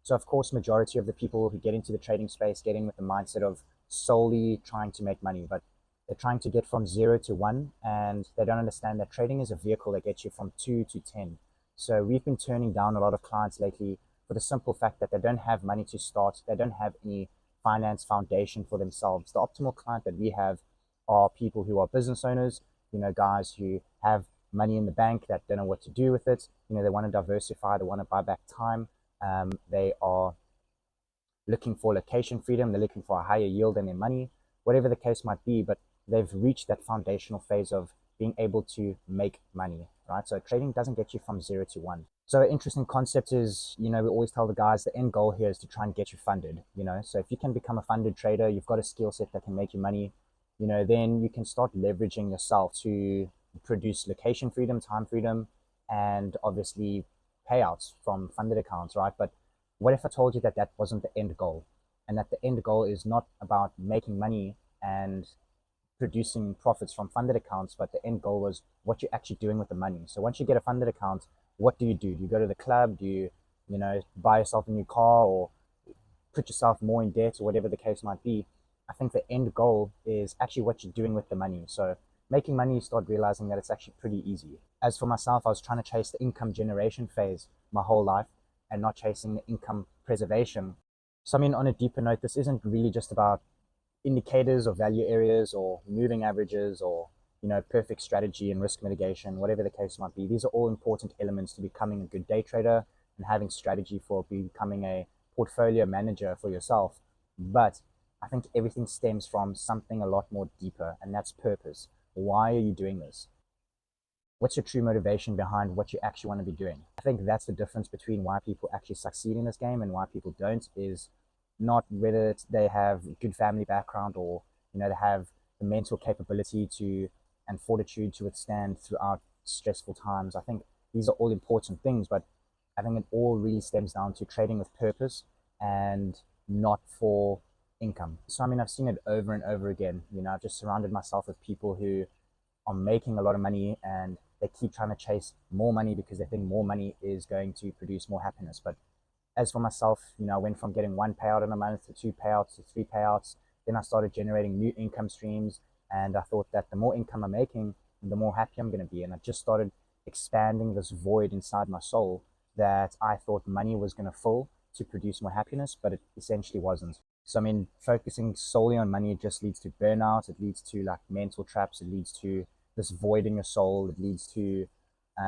So of course, majority of the people who get into the trading space get in with the mindset of solely trying to make money, but they're trying to get from 0 to 1, and they don't understand that trading is a vehicle that gets you from 2 to 10. So we've been turning down a lot of clients lately for the simple fact that they don't have money to start. They don't have any finance foundation for themselves. The optimal client that we have are people who are business owners, guys who have money in the bank that don't know what to do with it. They want to diversify, they want to buy back time. They are looking for location freedom, they're looking for a higher yield on their money, whatever the case might be, but they've reached that foundational phase of being able to make money, right? So trading doesn't get you from 0 to 1. So an interesting concept is, we always tell the guys the end goal here is to try and get you funded, So if you can become a funded trader, you've got a skill set that can make you money, then you can start leveraging yourself to produce location freedom, time freedom, and obviously payouts from funded accounts, right? But what if I told you that that wasn't the end goal, and that the end goal is not about making money and producing profits from funded accounts, but the end goal was what you're actually doing with the money? So once you get a funded account, what do? Do you go to the club? Do you, buy yourself a new car, or put yourself more in debt, or whatever the case might be? I think the end goal is actually what you're doing with the money. So making money, you start realizing that it's actually pretty easy. As for myself, I was trying to chase the income generation phase my whole life and not chasing the income preservation. So, on a deeper note, this isn't really just about indicators or value areas or moving averages or, perfect strategy and risk mitigation, whatever the case might be. These are all important elements to becoming a good day trader and having strategy for becoming a portfolio manager for yourself. But I think everything stems from something a lot more deeper, and that's purpose. Why are you doing this? What's your true motivation behind what you actually want to be doing? I think that's the difference between why people actually succeed in this game and why people don't, is not whether they have good family background, or, they have the mental capability to and fortitude to withstand throughout stressful times. I think these are all important things, but I think it all really stems down to trading with purpose and not for income. So, I've seen it over and over again. I've just surrounded myself with people who are making a lot of money, and they keep trying to chase more money because they think more money is going to produce more happiness. But as for myself, I went from getting one payout in a month to 2 payouts to 3 payouts. Then I started generating new income streams, and I thought that the more income I'm making, the more happy I'm going to be. And I just started expanding this void inside my soul that I thought money was going to fill to produce more happiness, but it essentially wasn't. So, focusing solely on money, it just leads to burnout. It leads to like mental traps. It leads to this void in your soul. It leads to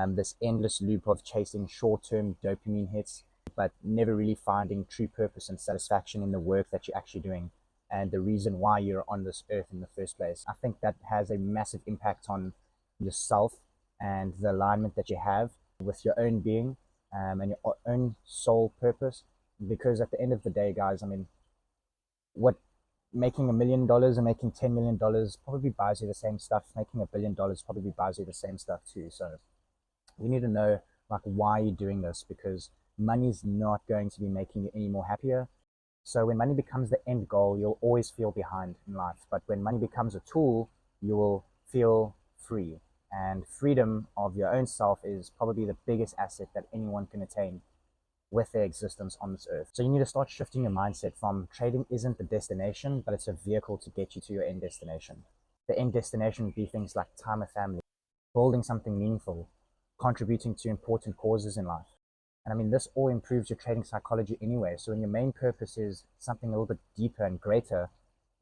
this endless loop of chasing short-term dopamine hits, but never really finding true purpose and satisfaction in the work that you're actually doing and the reason why you're on this earth in the first place. I think that has a massive impact on yourself and the alignment that you have with your own being, and your own soul purpose. Because at the end of the day, guys, what making $1 million and making $10 million probably buys you the same stuff. Making $1 billion probably buys you the same stuff too. So you need to know like why you're doing this, because money is not going to be making you any more happier. So when money becomes the end goal, you'll always feel behind in life. But when money becomes a tool, you will feel free. And freedom of your own self is probably the biggest asset that anyone can attain with their existence on this earth. So you need to start shifting your mindset from trading isn't the destination, but it's a vehicle to get you to your end destination. The end destination would be things like time with family, building something meaningful, contributing to important causes in life. And this all improves your trading psychology anyway. So when your main purpose is something a little bit deeper and greater,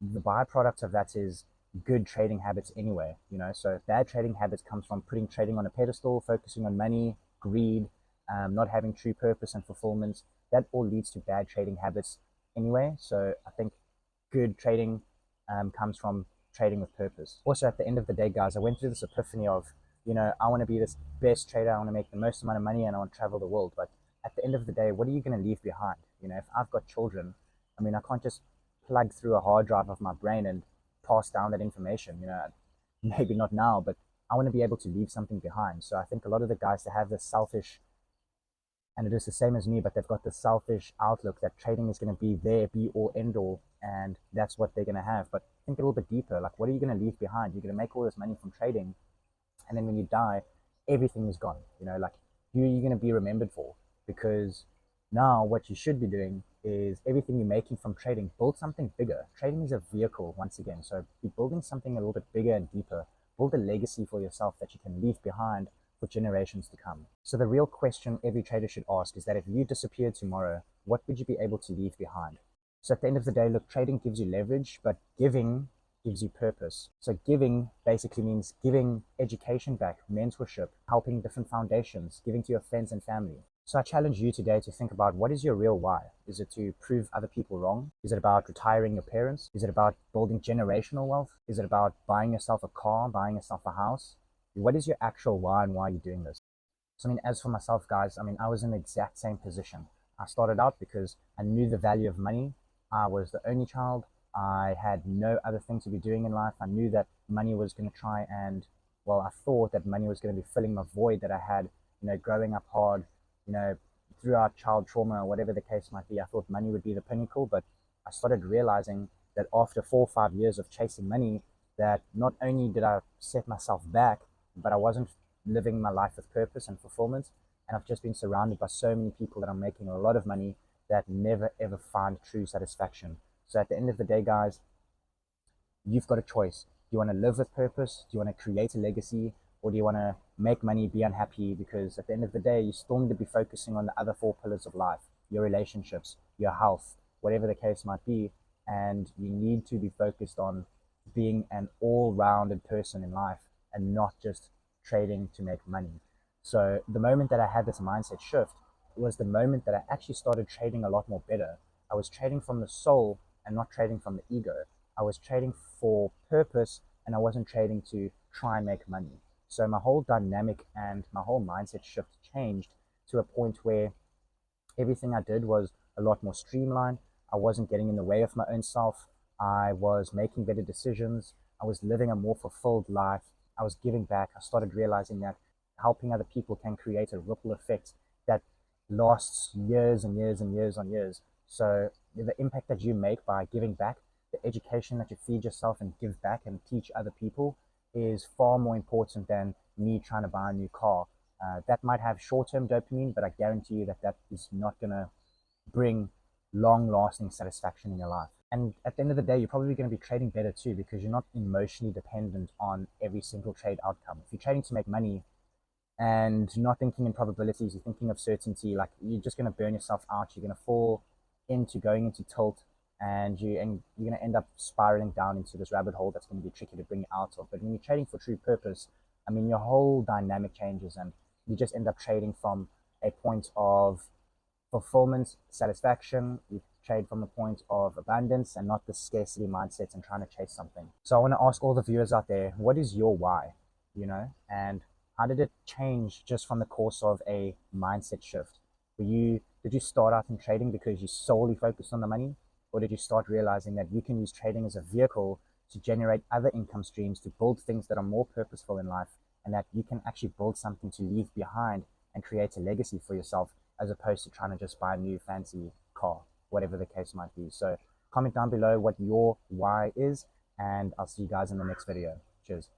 the byproduct of that is good trading habits anyway. So bad trading habits comes from putting trading on a pedestal, focusing on money, greed, not having true purpose and fulfillment. That all leads to bad trading habits anyway. So I think good trading comes from trading with purpose. Also, at the end of the day, guys, I went through this epiphany of, I want to be this best trader. I want to make the most amount of money, and I want to travel the world. But at the end of the day, what are you going to leave behind? If I've got children, I can't just plug through a hard drive of my brain and pass down that information. Maybe not now, but I want to be able to leave something behind. So I think a lot of the guys that have this selfish, and it is the same as me, but they've got the selfish outlook that trading is going to be their be all end all, and that's what they're going to have. But think a little bit deeper. Like, what are you going to leave behind? You're going to make all this money from trading, and then when you die, everything is gone. Like, who are you going to be remembered for? Because Now, what you should be doing is everything you're making from trading, build something bigger. Trading is a vehicle, once again. So be building something a little bit bigger and deeper. Build a legacy for yourself that you can leave behind for generations to come. So the real question every trader should ask is that if you disappeared tomorrow, what would you be able to leave behind? So at the end of the day, look, trading gives you leverage, but giving gives you purpose. So giving basically means giving education back, mentorship, helping different foundations, giving to your friends and family. So I challenge you today to think about, what is your real why? Is it to prove other people wrong? Is it about retiring your parents? Is it about building generational wealth? Is it about buying yourself a car, buying yourself a house? What is your actual why and why are you doing this? So, I mean, as for myself, guys, I mean, I was in the exact same position. I started out because I knew the value of money. I was the only child. I had no other thing to be doing in life. I knew that money was going to try and, well, I thought that money was going to be filling my void that I had, growing up hard, throughout child trauma or whatever the case might be. I thought money would be the pinnacle, but I started realizing that after 4 or 5 years of chasing money, that not only did I set myself back, but I wasn't living my life with purpose and fulfillment. And I've just been surrounded by so many people that are making a lot of money that never ever find true satisfaction. So at the end of the day, guys, you've got a choice. Do you want to live with purpose? Do you want to create a legacy? Or do you want to make money, be unhappy? Because at the end of the day, you still need to be focusing on the other four pillars of life, your relationships, your health, whatever the case might be. And you need to be focused on being an all-rounded person in life and not just trading to make money. So the moment that I had this mindset shift was the moment that I actually started trading a lot more better. I was trading from the soul and not trading from the ego. I was trading for purpose and I wasn't trading to try and make money. So my whole dynamic and my whole mindset shift changed to a point where everything I did was a lot more streamlined. I wasn't getting in the way of my own self. I was making better decisions. I was living a more fulfilled life. I was giving back. I started realizing that helping other people can create a ripple effect that lasts years and years and years on years. So the impact that you make by giving back, the education that you feed yourself and give back and teach other people is far more important than me trying to buy a new car. That might have short-term dopamine, but I guarantee you that that is not going to bring long-lasting satisfaction in your life. And at the end of the day, you're probably going to be trading better too, because you're not emotionally dependent on every single trade outcome. If you're trading to make money and not thinking in probabilities, you're thinking of certainty, like you're just going to burn yourself out. You're going to fall into going into tilt, and you're going to end up spiraling down into this rabbit hole that's going to be tricky to bring you out of. But when you're trading for true purpose, I mean, your whole dynamic changes, and you just end up trading from a point of fulfillment, satisfaction. You trade from a point of abundance and not the scarcity mindset and trying to chase something. So I want to ask all the viewers out there, what is your why? And how did it change just from the course of a mindset shift? Did you start out in trading because you solely focused on the money? Or did you start realizing that you can use trading as a vehicle to generate other income streams, to build things that are more purposeful in life, and that you can actually build something to leave behind and create a legacy for yourself, as opposed to trying to just buy a new fancy car, whatever the case might be? So comment down below what your why is, and I'll see you guys in the next video. Cheers.